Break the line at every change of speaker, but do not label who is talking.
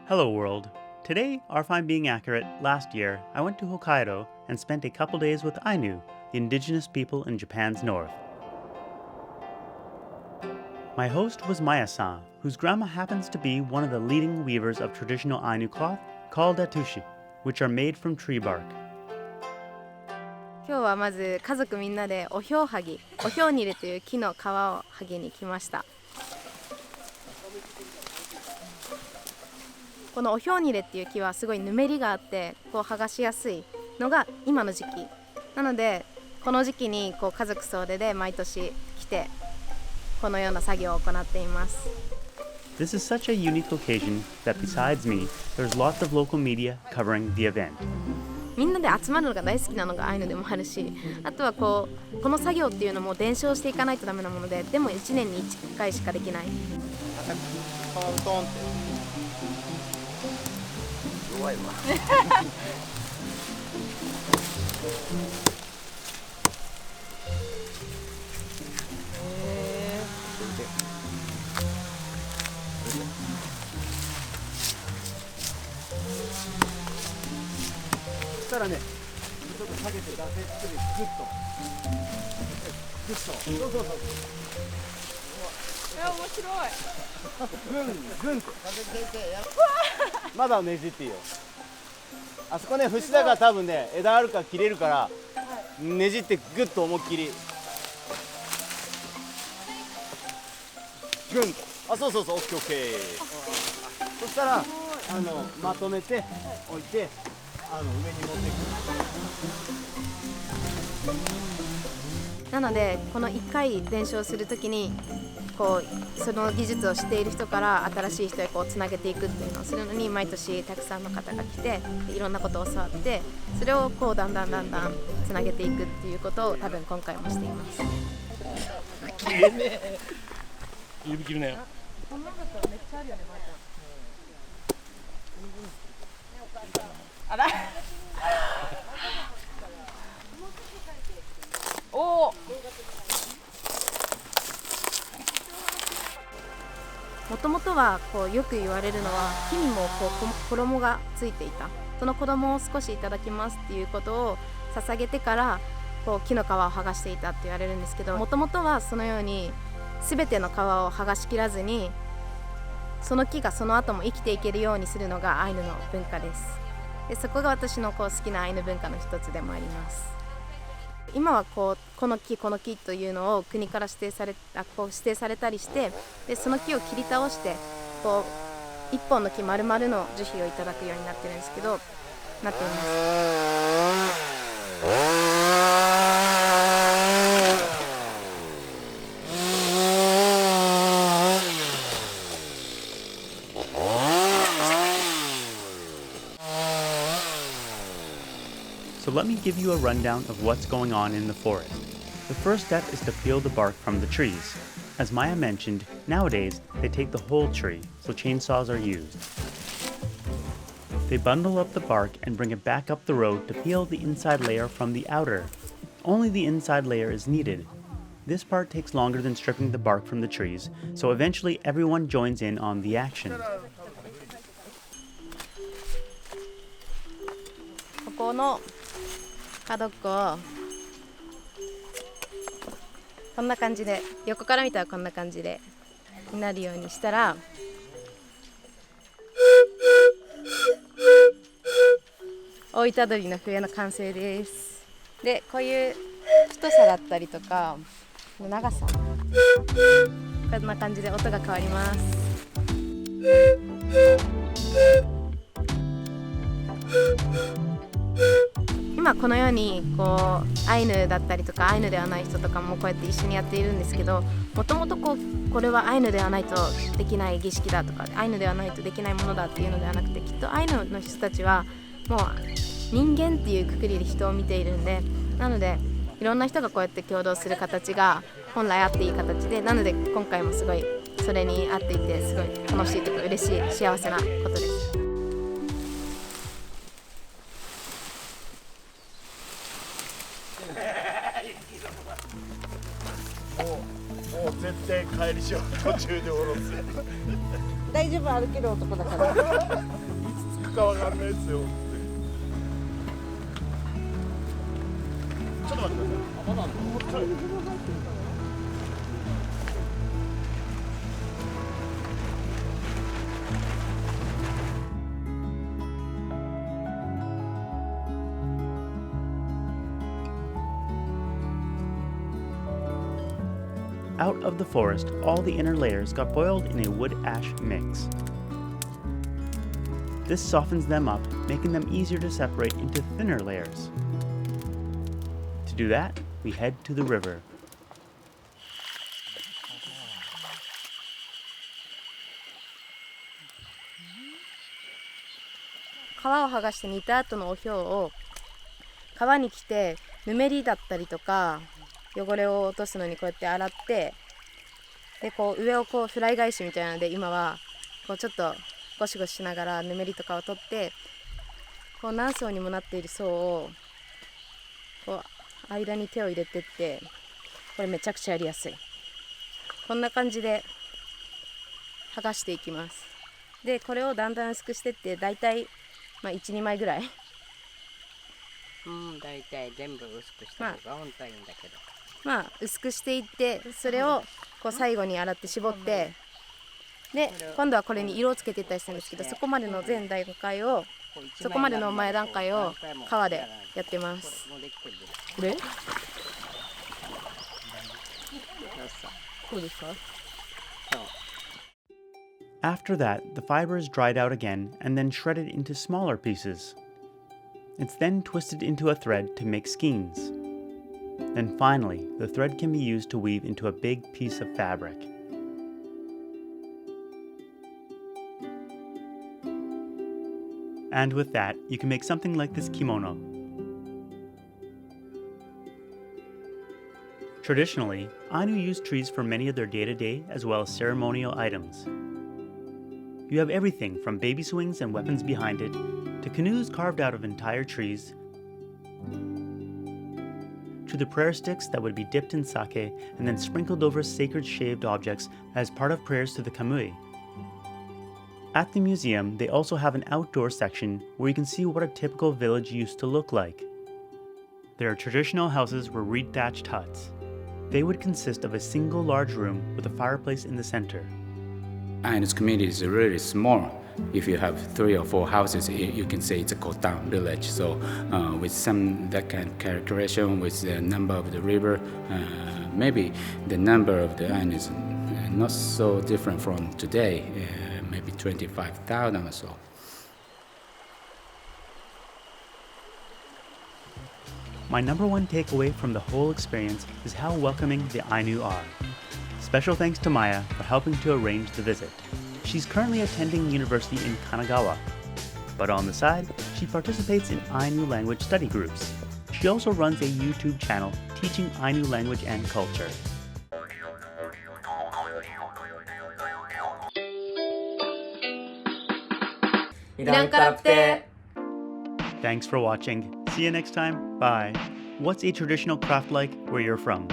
Hello world. Today, or if I'm being accurate, last year, I went to Hokkaido and spent a couple days with Ainu, the indigenous people in Japan's north. My host was Maya-san, whose grandma happens to be one of the leading weavers of traditional Ainu cloth called Attus, which are made from tree bark.
今日はまず家族みんなでおひょうはぎ、おひょうにるという木の皮をはぎに来ました。このおひょうにれっていう木はすごいぬめりがあってこう剥がしやすいのが今の時期なので、この時期にこう家族総出で毎年来てこのような作業を行っています。
This is such a unique occasion that besides me, there's lots of local media covering the event.
みんなで集まるのが大好きなのがアイヌでもあるし、あとはこの作業っていうのも伝承していかないとダメなもので、でも1年に1回しかできない。弱いわ。
そしたらね、ちょっと下げて出せってグッとグッと、そうそうそう。
面白い。
グンって。まだねじっていいよ。あそこね、節だから多分ね、枝あるから切れるから、ねじってグッと思いっきり。グン。あ、そうそうそう、オッケーオッケー。そしたらまとめて置いて。上に持っていく。
なのでこの1回伝承するときにこうその技術を知っている人から新しい人へこうつなげていくっていうのをするのに毎年たくさんの方が来ていろんなことを教わってそれをこうだんだんつなげていくっていうことを多分今回もしています。
切れねえ。指切るね。こんなんだったらめっちゃあるよね、まだ。あらおお。
もともとはこうよく言われるのは木にもこう衣がついていた、その衣を少しいただきますっていうことを捧げてからこう木の皮を剥がしていたって言われるんですけど、もともとはそのように全ての皮を剥がしきらずにその木がその後も生きていけるようにするのがアイヌの文化です。でそこが私のこう好きなアイヌ文化の一つでもあります。今はこの木というのを国から指定されたりして、でその木を切り倒してこう一本の木丸々の樹皮をいただくようになってるんですけどなっています。
So let me give you a rundown of what's going on in the forest. The first step is to peel the bark from the trees. As Maya mentioned, nowadays they take the whole tree, so chainsaws are used. They bundle up the bark and bring it back up the road to peel the inside layer from the outer. Only the inside layer is needed. This part takes longer than stripping the bark from the trees, so eventually everyone joins in on the action.
ここの角っこをこんな感じで、横から見たらこんな感じでになるようにしたら大分鳥の笛の完成です。でこういう太さだったりとか長さこんな感じで音が変わります。今このようにこうアイヌだったりとかアイヌではない人とかもこうやって一緒にやっているんですけど、もともとこれはアイヌではないとできない儀式だとかアイヌではないとできないものだっていうのではなくて、きっとアイヌの人たちはもう人間っていうくくりで人を見ているんで、なのでいろんな人がこうやって共同する形が本来あっていい形で、なので今回もすごいそれに合っていてすごい楽しいとか嬉しい幸せなことです。
もう絶対帰りしよう途中で降ろす。
大丈夫、歩ける男だから。かわかんないですよ。ちょっと待ってください。あ、まだあるの？Out
of the forest, all the inner layers got boiled in a wood-ash mix. This softens them up, making them easier to separate into thinner layers. To do that, we head to the river.
皮を剥がして煮た後のおひょうを川に来てぬめりだったりとか汚れを落とすのにこうやって洗って、でこう上をこうフライ返しみたいなので今はこうちょっとゴシゴシしながらぬめりとかを取って、こう何層にもなっている層をこう間に手を入れてって、これめちゃくちゃやりやすい。こんな感じで剥がしていきます。でこれをだんだん薄くしてって、だいたい1、2枚ぐらい
大体全部薄くした方が本当はいいんだけど、
薄くしていって、それをこう最後に洗って絞って、で今度はこれに色をつけていったりするんですけど、そこまでの前段階を、そこまでの前段階を皮でやってます。これこうですか？
After that, the fiber is dried out again and then shredded into smaller pieces. It's then twisted into a thread to make skeins. Then finally, the thread can be used to weave into a big piece of fabric. And with that, you can make something like this kimono. Traditionally, Ainu use trees for many of their day-to-day as well as ceremonial items. You have everything from baby swings and weapons behind it, to canoes carved out of entire trees, to the prayer sticks that would be dipped in sake and then sprinkled over sacred shaved objects as part of prayers to the kamui. At the museum, they also have an outdoor section where you can see what a typical village used to look like. There are traditional houses with reed-thatched huts. They would consist of a single large room with a fireplace in the center.
Ainu's community is really small. If you have 3 or 4 houses, you can say it's a kotan village. So with some that kind of characterization, with the number of the river, maybe the number of the Ainu is not so different from today, maybe 25,000 or so.
My number one takeaway from the whole experience is how welcoming the Ainu are. Special thanks to Maya for helping to arrange the visit. She's currently attending university in Kanagawa, but on the side, she participates in Ainu language study groups. She also runs a YouTube channel teaching Ainu language and culture. Thanks for watching. See you next time. Bye. What's a traditional craft like where you're from?